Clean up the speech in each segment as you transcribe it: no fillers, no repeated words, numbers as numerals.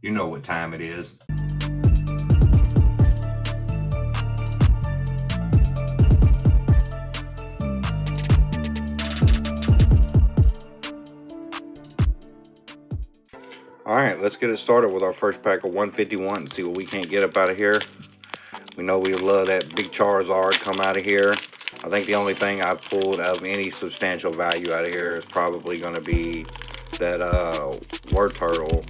You know what time it is. Alright, let's get it started with our first pack of 151. See what we can't get up out of here. We know we love that big Charizard come out of here. I think the only thing I've pulled of any substantial value out of here is probably going to be that Word Turtle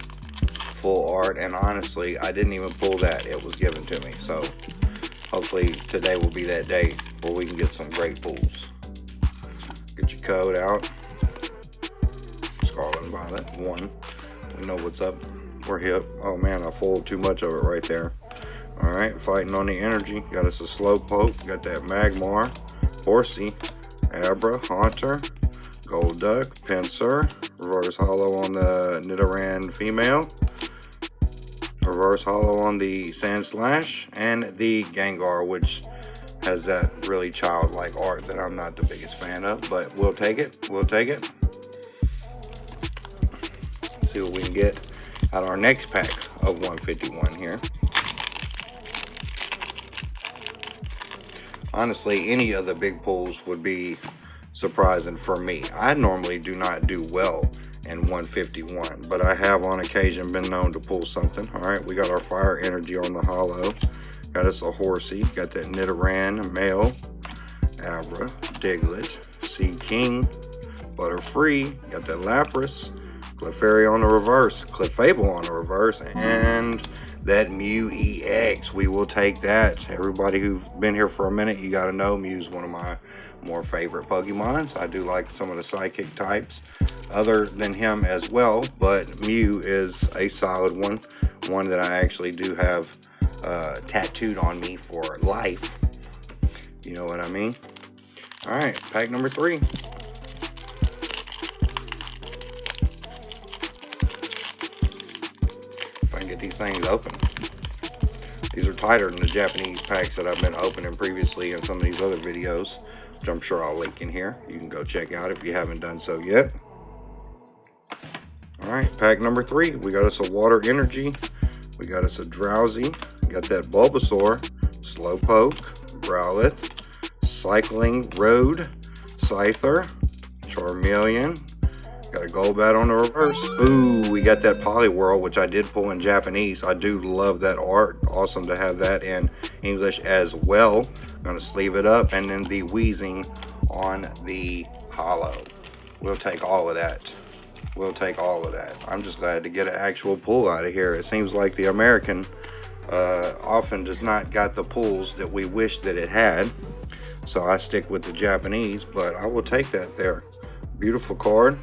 full art. And honestly, I didn't even pull that. It was given to me. So hopefully today will be that day where we can get some great pulls. Get your code out. Scarlet and Violet 1. We know what's up. We're hip. Oh man, I folded too much of it right there. Alright, fighting on the energy. Got us a Slowpoke. Got that Magmar, Horsey, Abra, Haunter, Golduck, Pinsir, reverse holo on the Nidoran female, reverse holo on the Sandslash, and the Gengar, which has that really childlike art that I'm not the biggest fan of, but we'll take it. We'll take it. See what we can get out of our next pack of 151 here. Honestly, any of the big pulls would be surprising for me. I normally do not do well in 151, but I have on occasion been known to pull something. All right, we got our Fire Energy on the holo. Got us a Horsey. Got that Nidoran male, Abra, Diglett, Sea King, Butterfree. Got that Lapras, Clefairy on the reverse, Clefable on the reverse, and that Mew EX. We will take that. Everybody who's been here for a minute, you gotta know Mew's one of my more favorite Pokemons. I do like some of the psychic types other than him as well, but Mew is a solid one that I actually do have tattooed on me for life. You know what I mean? All right, pack number 3. Get these things open. These are tighter than the Japanese packs that I've been opening previously in some of these other videos, which I'm sure I'll link in here. You can go check out if you haven't done so yet. Alright, pack number 3. We got us a Water Energy. We got us a Drowsy. Got that Bulbasaur, Slowpoke, Growlithe, Cycling Road, Scyther, Charmeleon. Got a Golbat on the reverse. Ooh, we got that Poliwhirl, which I did pull in Japanese. I do love that art. Awesome to have that in English as well. I'm going to sleeve it up. And then the Wheezing on the holo. We'll take all of that. We'll take all of that. I'm just glad to get an actual pull out of here. It seems like the American often does not got the pulls that we wish that it had. So I stick with the Japanese, but I will take that there. Beautiful card.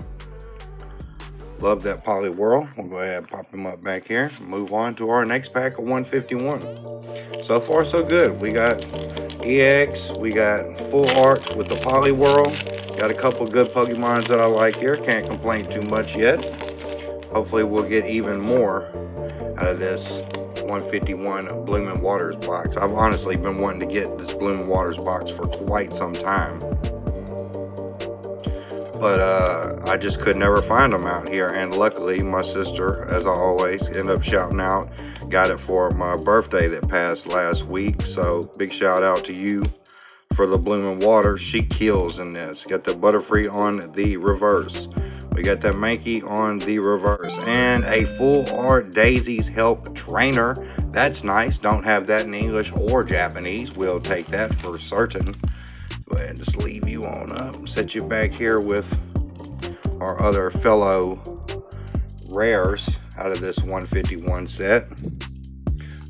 Love that Poliwhirl. We'll go ahead and pop him up back here and move on to our next pack of 151. So far, so good. We got EX. We got full art with the Poliwhirl. Got a couple good Pokemons that I like here. Can't complain too much yet. Hopefully, we'll get even more out of this 151 Blooming Waters box. I've honestly been wanting to get this Blooming Waters box for quite some time. But I just could never find them out here, and luckily my sister, as I always end up shouting out, got it for my birthday that passed last week. So big shout out to you for the Blooming Waters. She kills in this. Got the Butterfree on the reverse. We got that Mankey on the reverse, and a full art Daisy's Help Trainer. That's nice. Don't have that in English or Japanese. We'll take that for certain. Go ahead and just leave you on up. Set you back here with our other fellow rares out of this 151 set.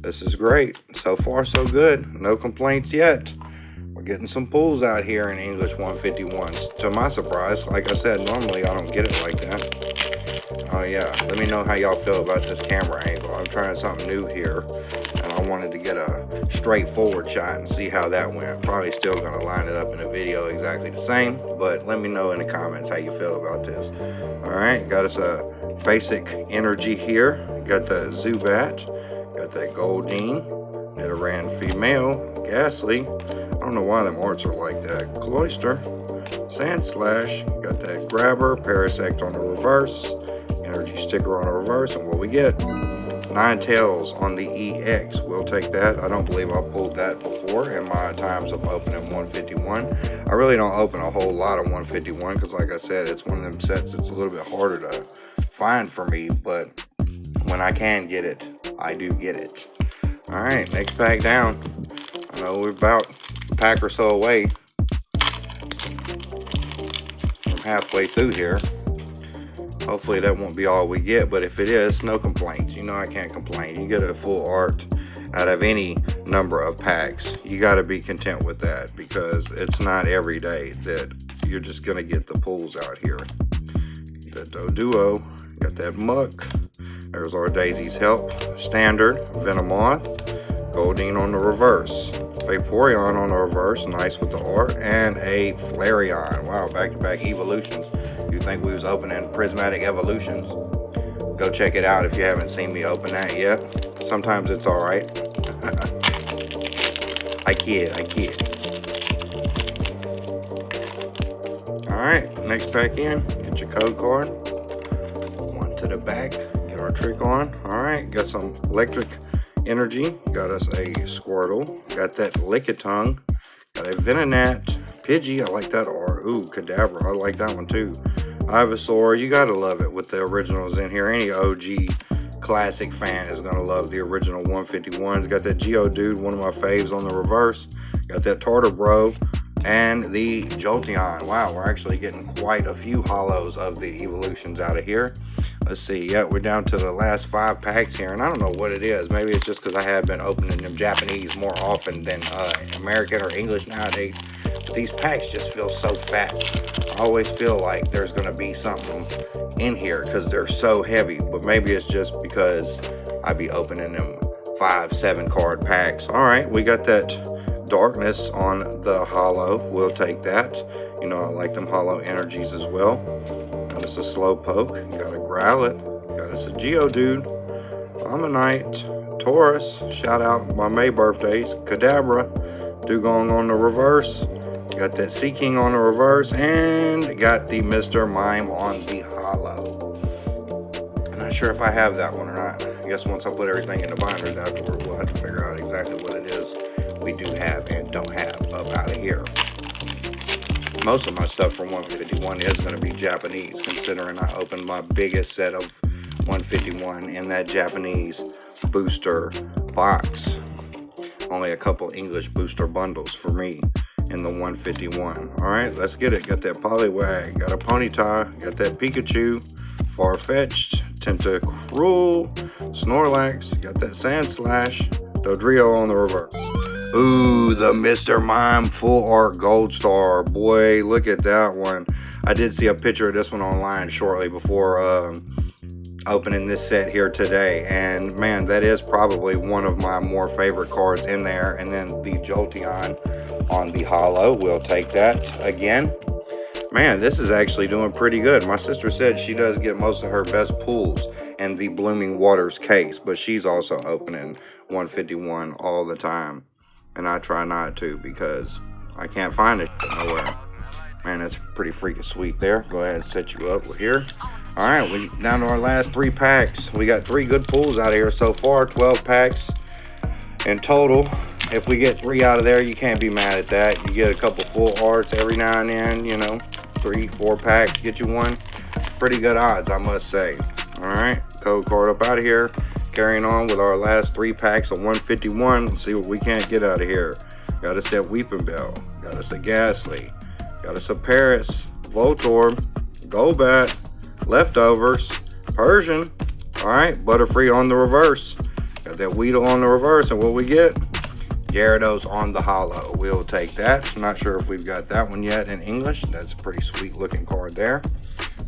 This is great. So far, so good. No complaints yet. We're getting some pulls out here in English 151s. To my surprise, like I said, normally I don't get it like that. Oh yeah, let me know how y'all feel about this camera angle. I'm trying something new here, and I wanted to get a straightforward shot and see how that went. Probably still gonna line it up in a video exactly the same, but let me know in the comments how you feel about this. All right, got us a basic energy here. Got the Zubat, got that Goldeen, Nidoran female, Ghastly. I don't know why them arts are like that. Cloyster, Sandslash, got that Grabber, Parasect on the reverse, energy sticker on the reverse, and what we get? Ninetales on the EX. We'll take that. I don't believe I pulled that before in my times of opening 151. I really don't open a whole lot of 151 because, like I said, it's one of them sets that's a little bit harder to find for me, but when I can get it, I do get it. All right, next pack down. I know we're about a pack or so away from halfway through here. Hopefully that won't be all we get, but if it is, no complaints. You know I can't complain. You get a full art out of any number of packs. You got to be content with that because it's not every day that you're just going to get the pulls out here. That Doduo, got that Muck. There's our Daisy's Help. Standard, Venomoth. Goldeen on the reverse. Vaporeon on the reverse, nice with the art. And a Flareon. Wow, back-to-back evolutions. You think we was opening Prismatic Evolutions? Go check it out if you haven't seen me open that yet. Sometimes it's alright. I kid. Alright, next pack in. Get your code card. One to the back. Get our trick on. Alright, got some electric energy. Got us a Squirtle. Got that Lickitung. Got a Venonat. Pidgey, I like that art. Ooh, Kadabra, I like that one too. Ivysaur, you gotta love it with the originals in here. Any OG classic fan is gonna love the original 151s. Got that Geodude, one of my faves on the reverse. Got that Tartarbro and the Jolteon. Wow, we're actually getting quite a few hollows of the evolutions out of here. Let's see, yeah, we're down to the last 5 packs here, and I don't know what it is. Maybe it's just because I have been opening them Japanese more often than American or English nowadays. But these packs just feel so fat. I always feel like there's going to be something in here because they're so heavy. But maybe it's just because I be opening them 5-7 card packs. All right, we got that Darkness on the hollow. We'll take that. You know, I like them hollow energies as well. Got us a Slowpoke. Got a Growlithe. Got us a Geodude. Ammonite. Taurus. Shout out my May birthdays. Kadabra. Dugong on the reverse. Got that Seaking on the reverse. And got the Mr. Mime on the hollow. I'm not sure if I have that one or not. I guess once I put everything in the binders afterward, we'll have to figure out exactly what it is we do have and don't have up out of here. Most of my stuff from 151 is going to be Japanese, considering I opened my biggest set of 151 in that Japanese booster box. Only a couple English booster bundles for me in the 151. Alright, let's get it. Got that Poliwag, got a Ponyta, got that Pikachu, Farfetch'd, Tentacruel, Snorlax, got that Sandslash, Dodrio on the reverse. Ooh, the Mr. Mime Full Art Gold Star. Boy, look at that one. I did see a picture of this one online shortly before opening this set here today. And man, that is probably one of my more favorite cards in there. And then the Jolteon on the hollow. We'll take that again. Man, this is actually doing pretty good. My sister said she does get most of her best pulls in the Blooming Waters case. But she's also opening 151 all the time. And I try not to because I can't find it nowhere. Man, that's pretty freaking sweet there. Go ahead and set you up here. All right, we down to our last 3 packs. We got 3 good pulls out of here so far. 12 packs in total. If we get 3 out of there, you can't be mad at that. You get a couple full arts every now and then, you know. 3-4 packs, get you one. Pretty good odds, I must say. All right, code card up out of here. Carrying on with our last 3 packs of 151. Let's see what we can't get out of here. Got us that Weeping Bell. Got us a Ghastly. Got us a Paris. Voltorb. Golbat. Leftovers. Persian. Alright, Butterfree on the reverse. Got that Weedle on the reverse. And what we get? Gyarados on the hollow. We'll take that. I'm not sure if we've got that one yet in English. That's a pretty sweet looking card there.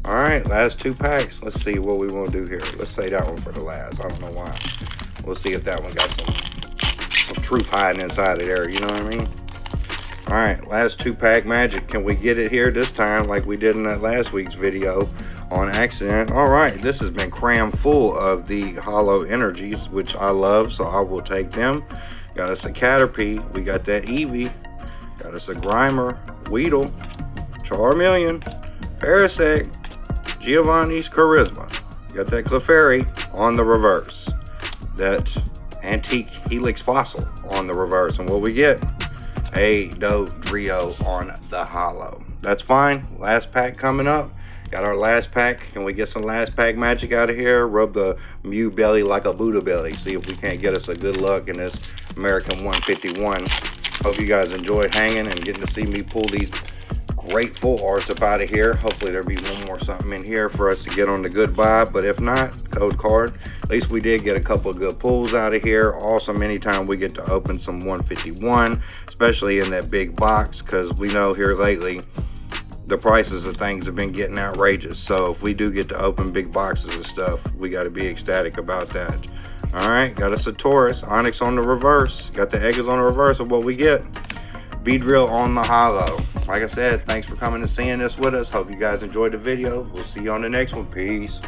All right, last 2 packs. Let's see what we want to do here. Let's say that one for the last. I don't know why. We'll see if that one got some truth hiding inside of there. You know what I mean? All right, last 2-pack magic. Can we get it here this time like we did in that last week's video on accident? All right, this has been crammed full of the hollow energies, which I love, so I will take them. Got us a Caterpie. We got that Eevee. Got us a Grimer, Weedle, Charmeleon, Parasect, Giovanni's Charisma. Got that Clefairy on the reverse. that antique helix fossil on the reverse. And what we get, a Dodrio on the hollow. That's fine. Last pack coming up. Got our last pack. Can we get some last pack magic out of here? Rub the Mew belly like a Buddha belly. See if we can't get us a good luck in this American 151. Hope you guys enjoyed hanging and getting to see me pull these great full arts up out of here. Hopefully there'll be one more something in here for us to get on the good vibe. But if not, code card. At least we did get a couple of good pulls out of here. Awesome anytime we get to open some 151, especially in that big box, because we know here lately the prices of things have been getting outrageous. So if we do get to open big boxes of stuff, we got to be ecstatic about that. All right, got us a Taurus, Onyx on the reverse, got the Eggers on the reverse of what we get. Beedrill on the hollow. Like I said, thanks for coming and seeing this with us. Hope you guys enjoyed the video. We'll see you on the next one. Peace.